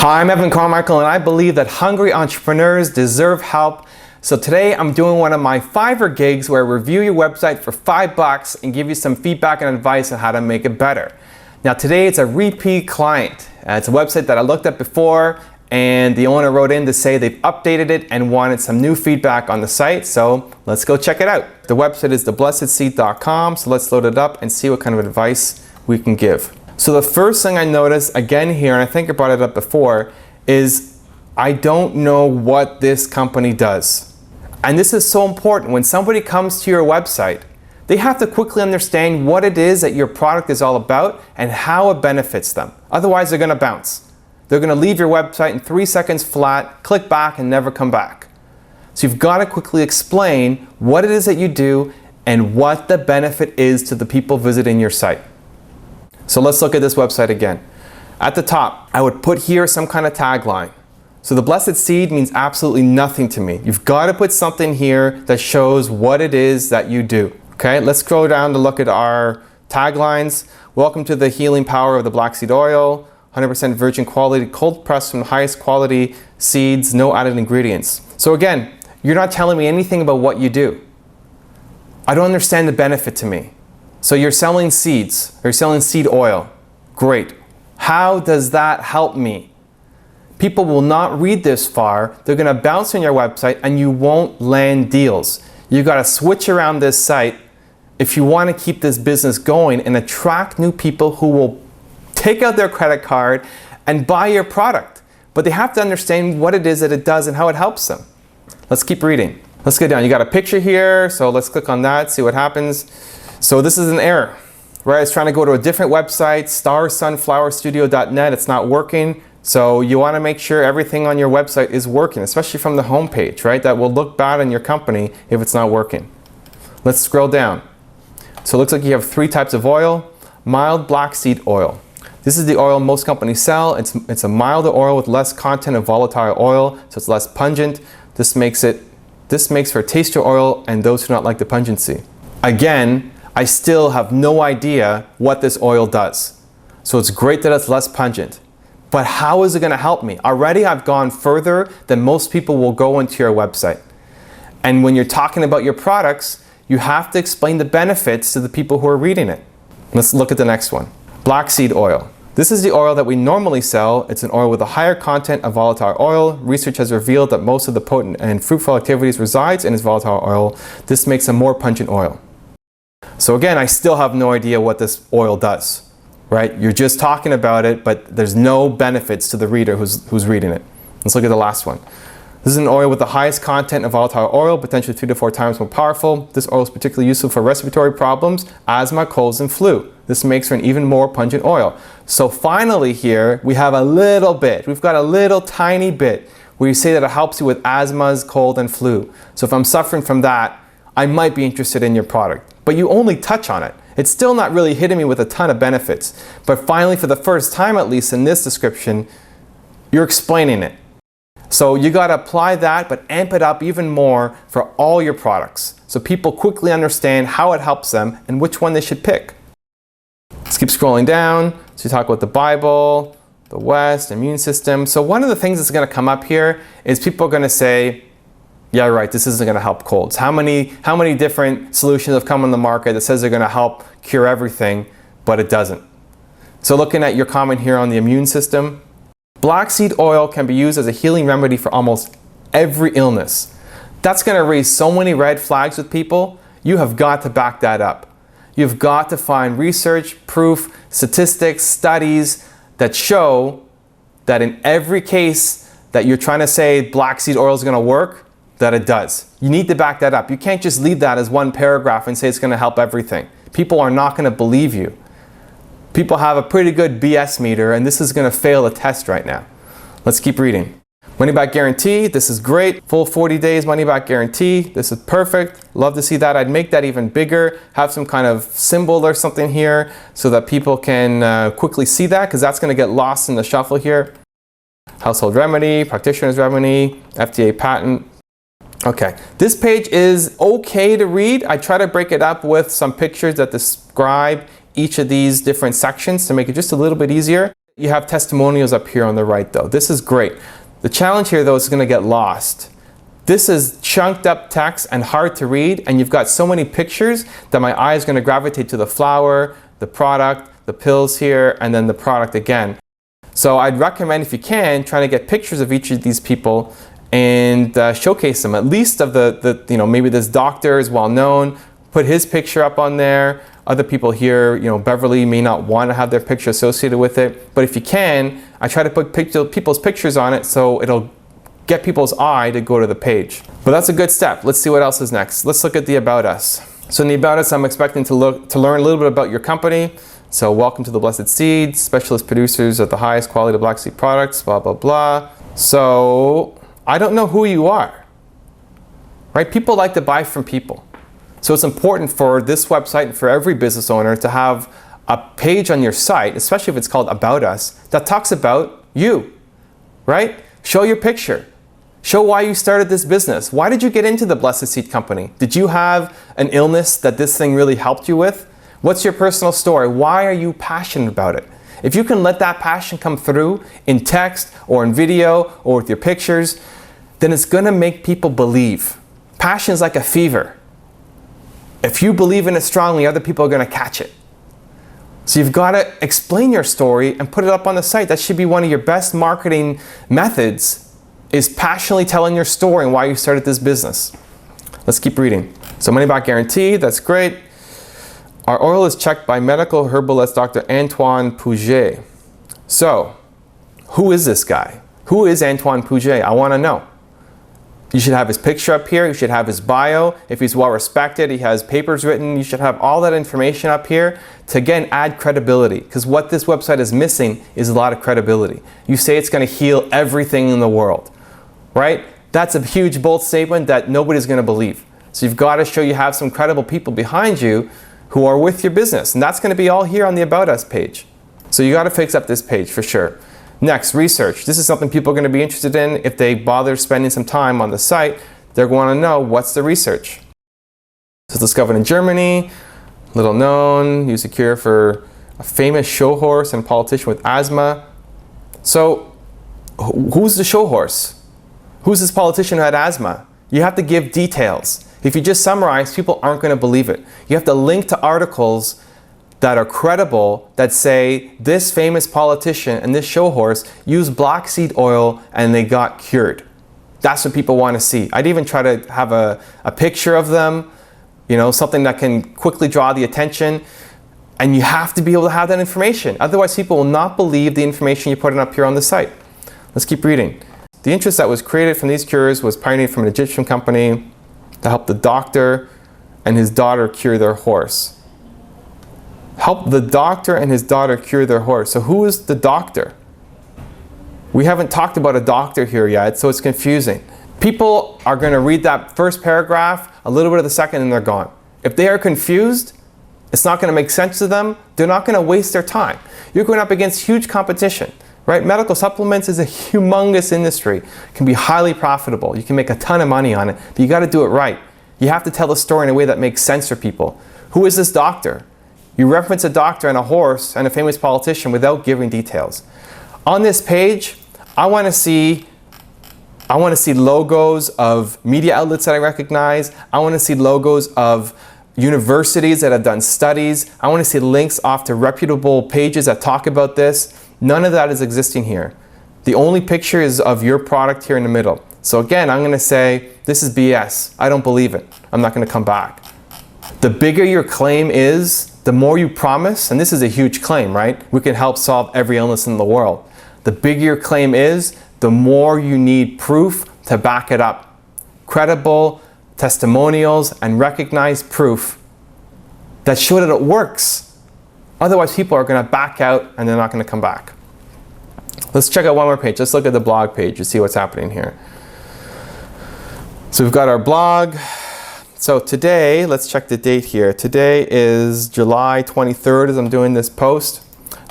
Hi, I'm Evan Carmichael, and I believe that hungry entrepreneurs deserve help. So today I'm doing one of my Fiverr gigs where I review your website for $5 and give you some feedback and advice on how to make it better. Now today it's a repeat client. It's a website that I looked at before and the owner wrote in to say they've updated it and wanted some new feedback on the site. So let's go check it out. The website is theblessedseed.com. So let's load it up and see what kind of advice we can give. So the first thing I noticed again here, and I think I brought it up before, is I don't know what this company does. And this is so important. When somebody comes to your website, they have to quickly understand what it is that your product is all about and how it benefits them. Otherwise, they're going to bounce. They're going to leave your website in 3 seconds flat, click back, and never come back. So you've got to quickly explain what it is that you do and what the benefit is to the people visiting your site. So let's look at this website again. At the top, I would put here some kind of tagline. So the blessed seed means absolutely nothing to me. You've got to put something here that shows what it is that you do. Okay, let's scroll down to look at our taglines. Welcome to the healing power of the black seed oil. 100% virgin quality, cold pressed from the highest quality seeds, no added ingredients. So again, you're not telling me anything about what you do. I don't understand the benefit to me. So you're selling seeds, or you're selling seed oil. Great. How does that help me? People will not read this far. They're going to bounce on your website and you won't land deals. You've got to switch around this site if you want to keep this business going and attract new people who will take out their credit card and buy your product. But they have to understand what it is that it does and how it helps them. Let's keep reading. Let's go down. You got a picture here, so let's click on that, see what happens. So this is an error, right? It's trying to go to a different website, starsunflowerstudio.net. It's not working. So you want to make sure everything on your website is working, especially from the home page, right? That will look bad on your company if it's not working. Let's scroll down. So it looks like you have 3 types of oil. Mild black seed oil. This is the oil most companies sell. It's a milder oil with less content of volatile oil, so it's less pungent. This makes for tastier oil and those who do not like the pungency. Again, I still have no idea what this oil does. So it's great that it's less pungent. But how is it going to help me? Already I've gone further than most people will go into your website. And when you're talking about your products, you have to explain the benefits to the people who are reading it. Let's look at the next one. Black seed oil. This is the oil that we normally sell. It's an oil with a higher content of volatile oil. Research has revealed that most of the potent and fruitful activities resides in its volatile oil. This makes a more pungent oil. So again, I still have no idea what this oil does, right? You're just talking about it, but there's no benefits to the reader who's reading it. Let's look at the last one. This is an oil with the highest content of volatile oil, potentially 3 to 4 times more powerful. This oil is particularly useful for respiratory problems, asthma, colds, and flu. This makes for an even more pungent oil. So finally here, we have a little bit. We've got a little tiny bit where you say that it helps you with asthmas, cold, and flu. So if I'm suffering from that, I might be interested in your product. But you only touch on it. It's still not really hitting me with a ton of benefits. But finally, for the first time at least in this description, you're explaining it. So you got to apply that, but amp it up even more for all your products. So people quickly understand how it helps them and which one they should pick. Let's keep scrolling down. So you talk about the Bible, the West, immune system. So one of the things that's going to come up here is people are going to say, yeah, right, this isn't going to help colds. How many different solutions have come on the market that says they're going to help cure everything, but it doesn't? So looking at your comment here on the immune system, black seed oil can be used as a healing remedy for almost every illness. That's going to raise so many red flags with people. You have got to back that up. You've got to find research, proof, statistics, studies that show that in every case that you're trying to say black seed oil is going to work, that it does. You need to back that up. You can't just leave that as one paragraph and say it's going to help everything. People are not going to believe you. People have a pretty good BS meter and this is going to fail a test right now. Let's keep reading. Money back guarantee. This is great. Full 40 days money back guarantee. This is perfect. Love to see that. I'd make that even bigger. Have some kind of symbol or something here so that people can quickly see that, because that's going to get lost in the shuffle here. Household remedy, practitioner's remedy, FDA patent. Okay, this page is okay to read. I try to break it up with some pictures that describe each of these different sections to make it just a little bit easier. You have testimonials up here on the right though. This is great. The challenge here though is going to get lost. This is chunked up text and hard to read, and you've got so many pictures that my eye is going to gravitate to the flower, the product, the pills here, and then the product again. So I'd recommend, if you can, trying to get pictures of each of these people and showcase them. At least of maybe this doctor is well known, put his picture up on there. Other people here, Beverly may not want to have their picture associated with it, but if you can, I try to put people's pictures on it so it'll get people's eye to go to the page. But that's a good step. Let's see what else is next. Let's look at the About Us. So in the About Us, I'm expecting to learn a little bit about your company. So welcome to the Blessed Seeds, specialist producers of the highest quality black seed products, blah, blah, blah. So I don't know who you are, right? People like to buy from people. So it's important for this website and for every business owner to have a page on your site, especially if it's called About Us, that talks about you, right? Show your picture. Show why you started this business. Why did you get into the Blessed Seed Company? Did you have an illness that this thing really helped you with? What's your personal story? Why are you passionate about it? If you can let that passion come through in text or in video or with your pictures, then it's going to make people believe. Passion is like a fever. If you believe in it strongly, other people are going to catch it. So you've got to explain your story and put it up on the site. That should be one of your best marketing methods, is passionately telling your story and why you started this business. Let's keep reading. So money back guarantee, that's great. Our oil is checked by medical herbalist Dr. Antoine Pouget. So, who is this guy? Who is Antoine Pouget? I want to know. You should have his picture up here. You should have his bio. If he's well respected, he has papers written. You should have all that information up here to, again, add credibility. Because what this website is missing is a lot of credibility. You say it's going to heal everything in the world, right? That's a huge, bold statement that nobody's going to believe. So you've got to show you have some credible people behind you who are with your business. And that's going to be all here on the About Us page. So you got to fix up this page for sure. Next, research. This is something people are going to be interested in. If they bother spending some time on the site, they're going to know what's the research. So it's discovered in Germany, little known, used a cure for a famous show horse and politician with asthma. So who's the show horse? Who's this politician who had asthma? You have to give details. If you just summarize, people aren't going to believe it. You have to link to articles that are credible, that say this famous politician and this show horse used black seed oil and they got cured. That's what people want to see. I'd even try to have a picture of them, something that can quickly draw the attention. And you have to be able to have that information. Otherwise, people will not believe the information you're putting up here on the site. Let's keep reading. The interest that was created from these cures was pioneered from an Egyptian company to help the doctor and his daughter cure their horse. Help the doctor and his daughter cure their horse. So who is the doctor? We haven't talked about a doctor here yet, so it's confusing. People are going to read that first paragraph, a little bit of the second, and they're gone. If they are confused, it's not going to make sense to them. They're not going to waste their time. You're going up against huge competition, right? Medical supplements is a humongous industry. It can be highly profitable. You can make a ton of money on it, but you got to do it right. You have to tell the story in a way that makes sense for people. Who is this doctor? You reference a doctor and a horse and a famous politician without giving details. On this page, I want to see logos of media outlets that I recognize. I want to see logos of universities that have done studies. I want to see links off to reputable pages that talk about this. None of that is existing here. The only picture is of your product here in the middle. So again, I'm going to say, this is BS. I don't believe it. I'm not going to come back. The bigger your claim is, the more you promise, and this is a huge claim, right? We can help solve every illness in the world. The bigger your claim is, the more you need proof to back it up. Credible testimonials and recognized proof that show that it works. Otherwise, people are going to back out and they're not going to come back. Let's check out one more page. Let's look at the blog page to see what's happening here. So we've got our blog. So today, let's check the date here. Today is July 23rd as I'm doing this post.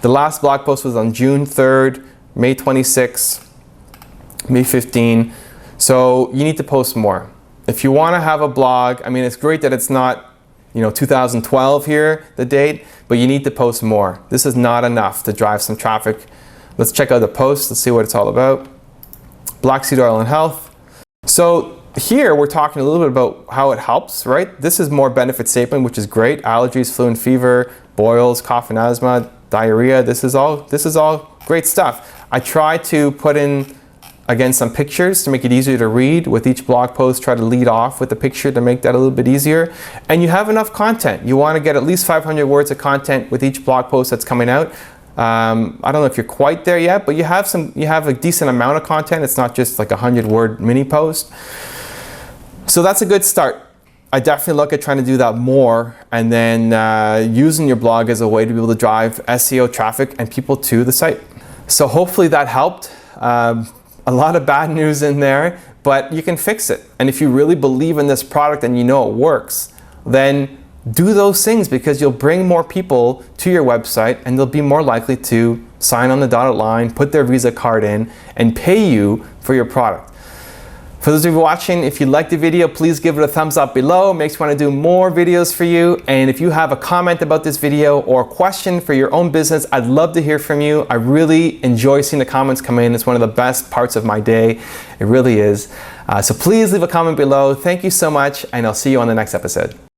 The last blog post was on June 3rd, May 26th, May 15. So you need to post more. If you want to have a blog, I mean, it's great that it's not, 2012 here, the date, but you need to post more. This is not enough to drive some traffic Let's check out the post. Let's see what it's all about. Black seed oil and health. So here we're talking a little bit about how it helps, right? This is more benefit statement, which is great. Allergies, flu and fever, boils, cough and asthma, diarrhea. This is all great stuff. I try to put in, again, some pictures to make it easier to read. With each blog post, try to lead off with a picture to make that a little bit easier. And you have enough content. You want to get at least 500 words of content with each blog post that's coming out. I don't know if you're quite there yet, but you have a decent amount of content. It's not just like a 100-word mini post. So that's a good start. I definitely look at trying to do that more, and then using your blog as a way to be able to drive SEO traffic and people to the site. So hopefully that helped. A lot of bad news in there, but you can fix it. And if you really believe in this product and you know it works, then do those things, because you'll bring more people to your website and they'll be more likely to sign on the dotted line, put their Visa card in, and pay you for your product. For those of you watching, if you liked the video, please give it a thumbs up below. It makes me want to do more videos for you. And if you have a comment about this video or a question for your own business, I'd love to hear from you. I really enjoy seeing the comments come in. It's one of the best parts of my day. It really is. So please leave a comment below. Thank you so much, and I'll see you on the next episode.